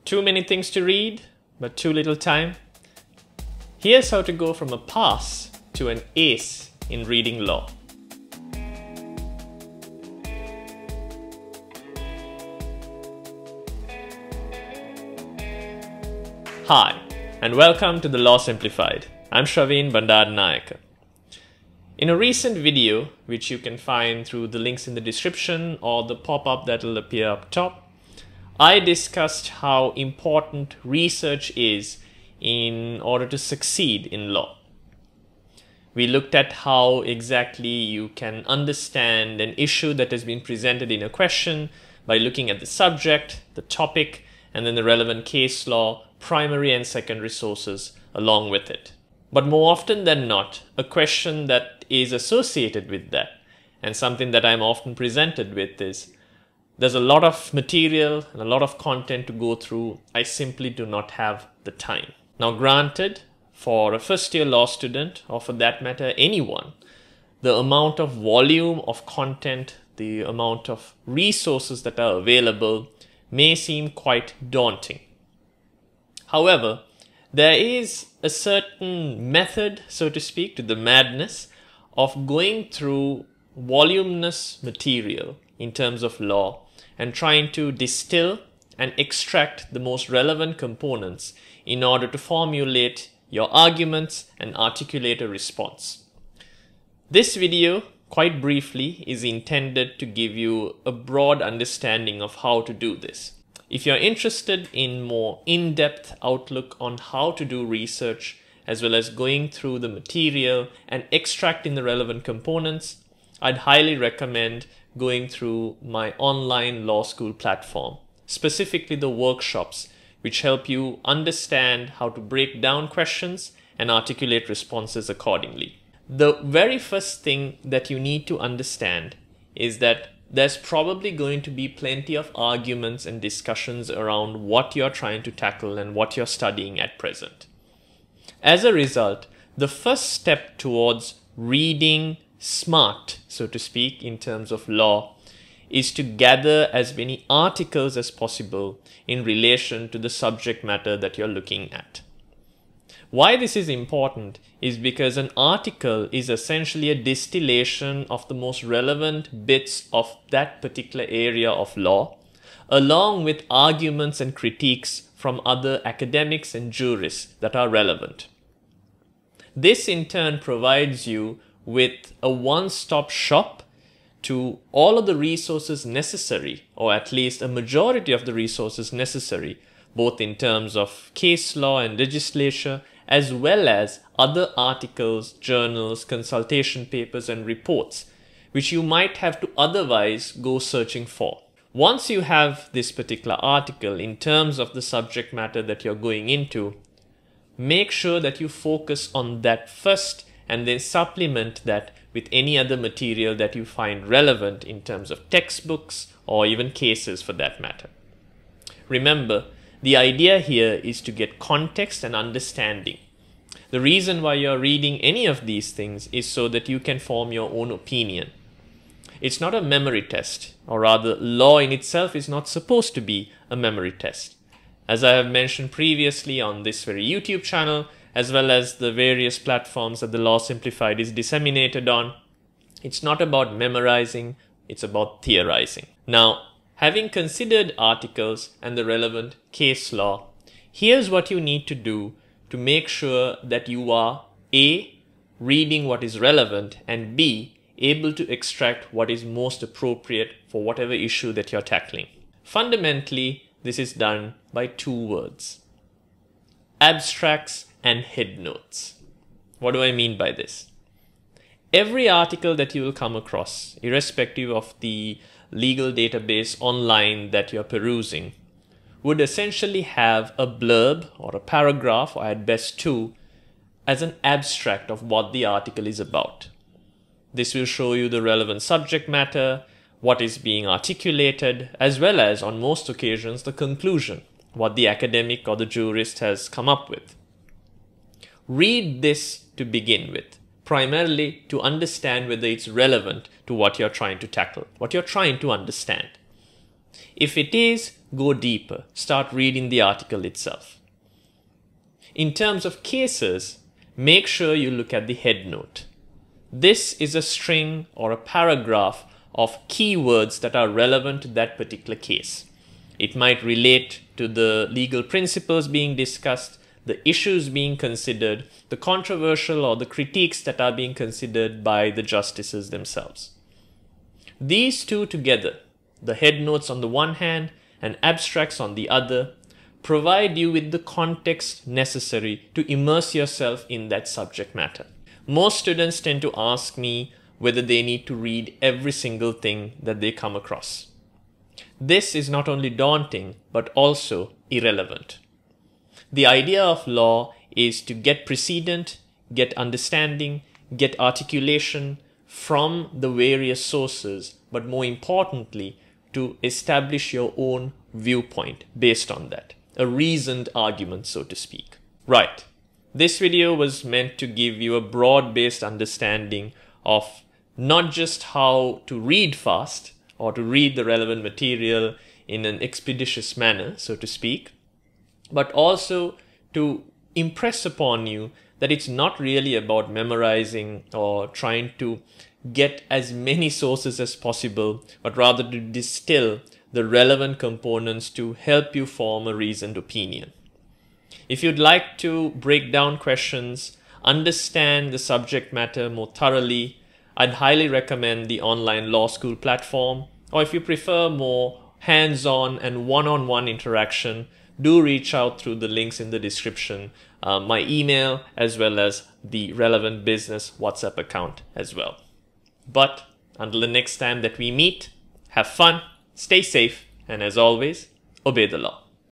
Too many things to read, but too little time? Here's how to go from a pass to an ace in reading law. Hi, and welcome to the Law Simplified. I'm Shaveen Bandaranaike. In a recent video, which you can find through the links in the description or the pop-up that will appear up top, I discussed how important research is in order to succeed in law. We looked at how exactly you can understand an issue that has been presented in a question by looking at the subject, the topic, and then the relevant case law, primary and secondary sources along with it. But more often than not, a question that is associated with that, and something that I'm often presented with, is there's a lot of material and a lot of content to go through. I simply do not have the time. Now, granted, for a first-year law student, or for that matter, anyone, the amount of volume of content, the amount of resources that are available may seem quite daunting. However, there is a certain method, so to speak, to the madness of going through voluminous material in terms of law and trying to distill and extract the most relevant components in order to formulate your arguments and articulate a response. This video, quite briefly, is intended to give you a broad understanding of how to do this. If you're interested in more in-depth outlook on how to do research, as well as going through the material and extracting the relevant components, I'd highly recommend going through my online law school platform, specifically the workshops, which help you understand how to break down questions and articulate responses accordingly. The very first thing that you need to understand is that there's probably going to be plenty of arguments and discussions around what you're trying to tackle and what you're studying at present. As a result, the first step towards reading smart, so to speak, in terms of law, is to gather as many articles as possible in relation to the subject matter that you're looking at. Why this is important is because an article is essentially a distillation of the most relevant bits of that particular area of law, along with arguments and critiques from other academics and jurists that are relevant. This in turn provides you with a one-stop shop to all of the resources necessary, or at least a majority of the resources necessary, both in terms of case law and legislature, as well as other articles, journals, consultation papers, and reports, which you might have to otherwise go searching for. Once you have this particular article in terms of the subject matter that you're going into, make sure that you focus on that first and then supplement that with any other material that you find relevant in terms of textbooks or even cases for that matter. Remember, the idea here is to get context and understanding. The reason why you're reading any of these things is so that you can form your own opinion. It's not a memory test, or rather, law in itself is not supposed to be a memory test. As I have mentioned previously on this very YouTube channel, as well as the various platforms that the Law Simplified is disseminated on, it's not about memorizing, it's about theorizing. Now, having considered articles and the relevant case law, here's what you need to do to make sure that you are A, reading what is relevant, and B, able to extract what is most appropriate for whatever issue that you're tackling. Fundamentally, this is done by two words: abstracts and headnotes. What do I mean by this? Every article that you will come across, irrespective of the legal database online that you're perusing, would essentially have a blurb or a paragraph, or at best two, as an abstract of what the article is about. This will show you the relevant subject matter, what is being articulated, as well as, on most occasions, the conclusion, what the academic or the jurist has come up with. Read this to begin with, primarily to understand whether it's relevant to what you're trying to tackle, what you're trying to understand. If it is, go deeper. Start reading the article itself. In terms of cases, make sure you look at the headnote. This is a string or a paragraph of keywords that are relevant to that particular case. It might relate to the legal principles being discussed, the issues being considered, the controversial or the critiques that are being considered by the justices themselves. These two together, the headnotes on the one hand and abstracts on the other, provide you with the context necessary to immerse yourself in that subject matter. Most students tend to ask me whether they need to read every single thing that they come across. This is not only daunting, but also irrelevant. The idea of law is to get precedent, get understanding, get articulation from the various sources, but more importantly, to establish your own viewpoint based on that. A reasoned argument, so to speak. Right. This video was meant to give you a broad-based understanding of not just how to read fast or to read the relevant material in an expeditious manner, so to speak, but also to impress upon you that it's not really about memorizing or trying to get as many sources as possible, but rather to distill the relevant components to help you form a reasoned opinion. If you'd like to break down questions, understand the subject matter more thoroughly, I'd highly recommend the online law school platform, or if you prefer more hands-on and one-on-one interaction, do reach out through the links in the description, my email, as well as the relevant business WhatsApp account as well. But until the next time that we meet, have fun, stay safe, and as always, obey the law.